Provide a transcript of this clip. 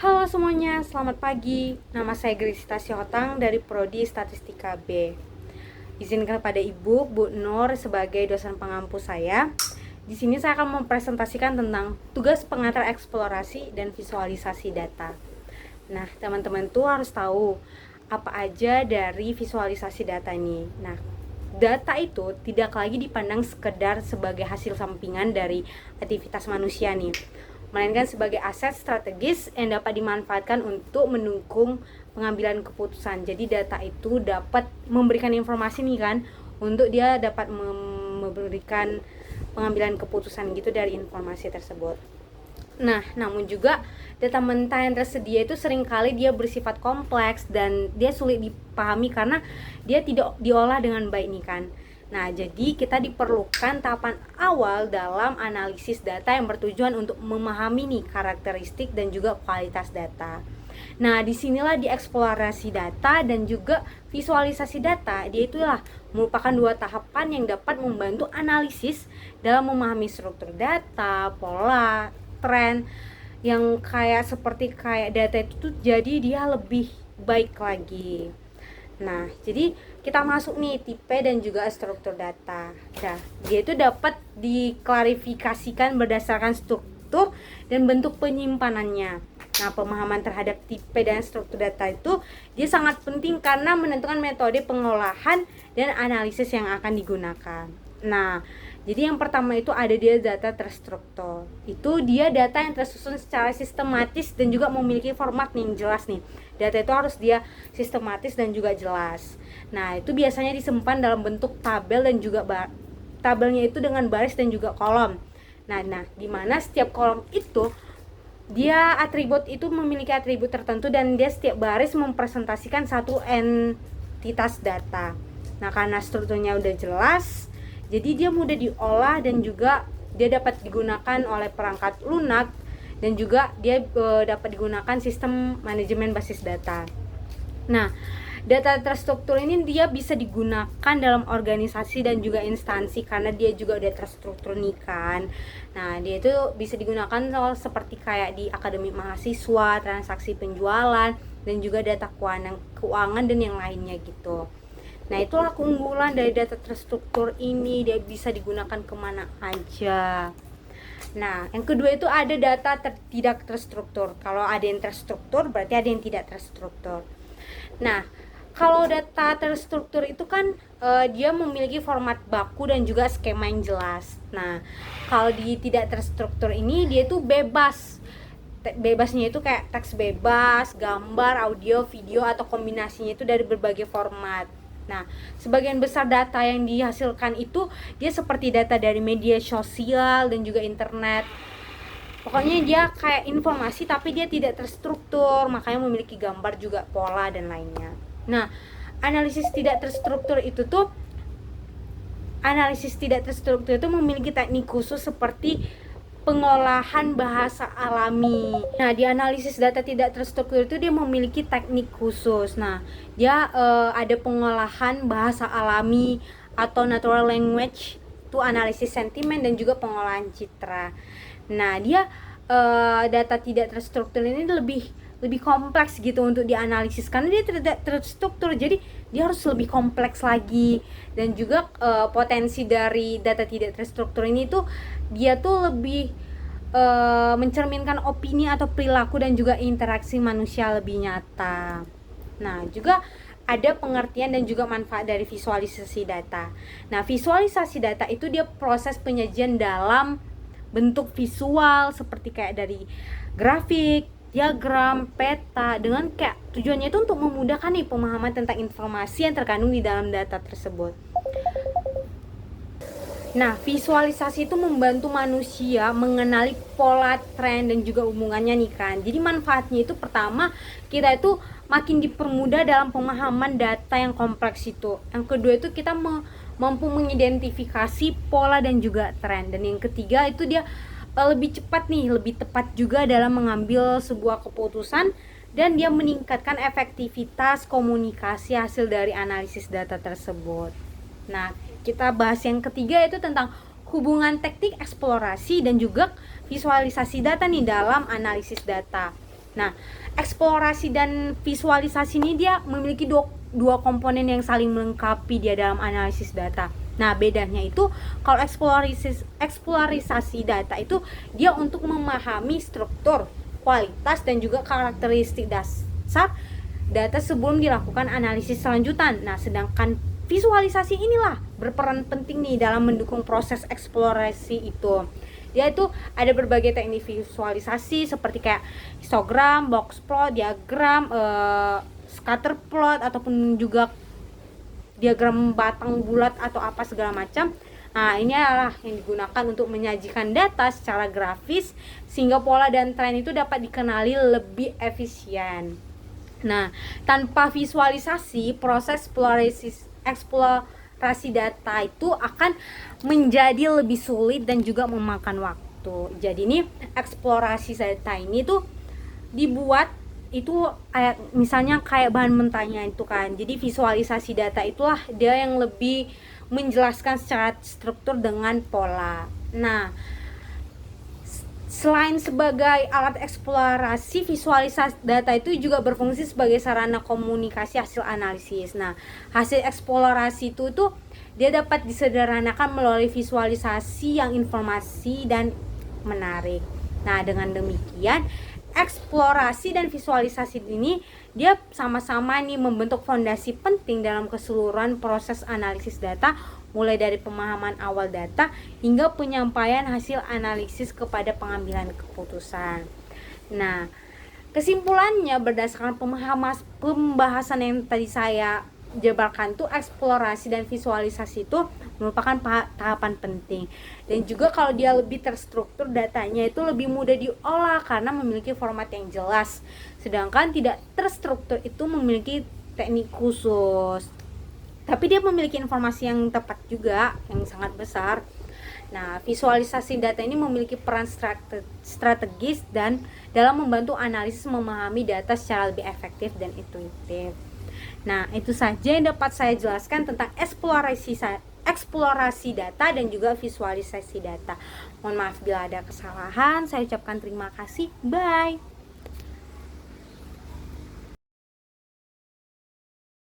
Halo semuanya, selamat pagi. Nama saya Grisita Syihotang dari Prodi Statistika B. Izinkan pada Ibu, Bu Nur sebagai dosen pengampu saya. Di sini saya akan mempresentasikan tentang tugas pengantar eksplorasi dan visualisasi data. Nah, teman-teman tuh harus tahu apa aja dari visualisasi data ini. Nah, data itu tidak lagi dipandang sekedar sebagai hasil sampingan dari aktivitas manusia nih, melainkan sebagai aset strategis yang dapat dimanfaatkan untuk mendukung pengambilan keputusan. Jadi data itu dapat memberikan informasi nih kan, untuk dia dapat memberikan pengambilan keputusan gitu dari informasi tersebut. Nah, namun juga data mentah yang tersedia itu seringkali dia bersifat kompleks dan dia sulit dipahami karena dia tidak diolah dengan baik nih kan. Nah, jadi kita diperlukan tahapan awal dalam analisis data yang bertujuan untuk memahami nih karakteristik dan juga kualitas data. Nah, disinilah dieksplorasi data dan juga visualisasi data. Dia itulah merupakan dua tahapan yang dapat membantu analisis dalam memahami struktur data, pola, tren yang seperti data itu tuh jadi dia lebih baik lagi. Nah, jadi kita masuk nih tipe dan juga struktur data. Nah, dia itu dapat diklarifikasikan berdasarkan struktur dan bentuk penyimpanannya. Nah, pemahaman terhadap tipe dan struktur data itu dia sangat penting karena menentukan metode pengolahan dan analisis yang akan digunakan. Nah, jadi yang pertama itu ada dia data terstruktur. Itu dia data yang tersusun secara sistematis dan juga memiliki format yang jelas nih. Data itu harus dia sistematis dan juga jelas. Nah, itu biasanya disimpan dalam bentuk tabel dan juga tabelnya itu dengan baris dan juga kolom. Nah, di mana setiap kolom itu dia atribut itu memiliki atribut tertentu dan dia setiap baris mempresentasikan satu entitas data. Nah, karena strukturnya udah jelas, jadi dia mudah diolah dan juga dia dapat digunakan oleh perangkat lunak dan juga dia dapat digunakan sistem manajemen basis data. Nah, data terstruktur ini dia bisa digunakan dalam organisasi dan juga instansi karena dia juga udah terstruktur nih kan. Nah, dia itu bisa digunakan seperti kayak di akademik mahasiswa, transaksi penjualan, dan juga data keuangan dan yang lainnya gitu. Nah, itulah keunggulan dari data terstruktur ini, dia bisa digunakan kemana aja. Nah, yang kedua itu ada data tidak terstruktur. Kalau ada yang terstruktur, berarti ada yang tidak terstruktur. Nah, kalau data terstruktur itu kan dia memiliki format baku dan juga skema yang jelas. Nah, kalau di tidak terstruktur ini dia itu bebas. Bebasnya itu kayak teks bebas, gambar, audio, video, atau kombinasinya itu dari berbagai format. Nah, sebagian besar data yang dihasilkan itu dia seperti data dari media sosial dan juga internet. Pokoknya dia kayak informasi tapi dia tidak terstruktur, makanya memiliki gambar juga, pola dan lainnya. Nah, analisis tidak terstruktur itu memiliki teknik khusus seperti pengolahan bahasa alami. Nah, di analisis data tidak terstruktur itu dia memiliki teknik khusus. Nah, dia ada pengolahan bahasa alami atau natural language, itu analisis sentimen dan juga pengolahan citra. Nah, dia data tidak terstruktur ini lebih kompleks gitu untuk dianalisis karena dia tidak terstruktur, jadi dia harus lebih kompleks lagi. Dan juga potensi dari data tidak terstruktur ini tuh dia tuh lebih mencerminkan opini atau perilaku dan juga interaksi manusia lebih nyata. Nah, juga ada pengertian dan juga manfaat dari visualisasi data. Nah, visualisasi data itu dia proses penyajian dalam bentuk visual seperti kayak dari grafik, diagram, peta, dengan kayak tujuannya itu untuk memudahkan nih pemahaman tentang informasi yang terkandung di dalam data tersebut. Nah, visualisasi itu membantu manusia mengenali pola, tren, dan juga hubungannya nih kan. Jadi manfaatnya itu pertama, kita itu makin dipermudah dalam pemahaman data yang kompleks itu. Yang kedua itu kita mampu mengidentifikasi pola dan juga tren. Dan yang ketiga itu dia lebih cepat nih, lebih tepat juga dalam mengambil sebuah keputusan. Dan dia meningkatkan efektivitas komunikasi hasil dari analisis data tersebut. Nah, kita bahas yang ketiga itu tentang hubungan teknik eksplorasi dan juga visualisasi data nih dalam analisis data. Nah, eksplorasi dan visualisasi ini dia memiliki dua komponen yang saling melengkapi dia dalam analisis data. Nah, bedanya itu kalau eksplorasi data itu dia untuk memahami struktur, kualitas dan juga karakteristik dasar data sebelum dilakukan analisis selanjutan. Nah, sedangkan visualisasi inilah berperan penting nih dalam mendukung proses eksplorasi itu. Dia itu ada berbagai teknik visualisasi seperti kayak histogram, box plot, diagram, scatter plot ataupun juga diagram batang bulat atau apa segala macam. Nah, ini adalah yang digunakan untuk menyajikan data secara grafis sehingga pola dan tren itu dapat dikenali lebih efisien. Nah, tanpa visualisasi, proses eksplorasi data itu akan menjadi lebih sulit dan juga memakan waktu. Jadi ini eksplorasi data ini tuh dibuat itu misalnya kayak bahan mentahnya itu kan. Jadi visualisasi data itulah dia yang lebih menjelaskan secara struktur dengan pola. Nah, selain sebagai alat eksplorasi, visualisasi data itu juga berfungsi sebagai sarana komunikasi hasil analisis. Nah, hasil eksplorasi itu tuh dia dapat disederhanakan melalui visualisasi yang informasi dan menarik. Nah, dengan demikian eksplorasi dan visualisasi ini dia sama-sama nih membentuk fondasi penting dalam keseluruhan proses analisis data, mulai dari pemahaman awal data hingga penyampaian hasil analisis kepada pengambilan keputusan. Nah, kesimpulannya berdasarkan pembahasan yang tadi saya jabarkan tuh, eksplorasi dan visualisasi itu merupakan tahapan penting, dan juga kalau dia lebih terstruktur, datanya itu lebih mudah diolah karena memiliki format yang jelas, sedangkan tidak terstruktur itu memiliki teknik khusus tapi dia memiliki informasi yang tepat juga, yang sangat besar. Nah, visualisasi data ini memiliki peran strategis dan dalam membantu analisis memahami data secara lebih efektif dan intuitif. Nah, itu saja yang dapat saya jelaskan tentang eksplorasi data dan juga visualisasi data. Mohon maaf bila ada kesalahan. Saya ucapkan terima kasih. Bye.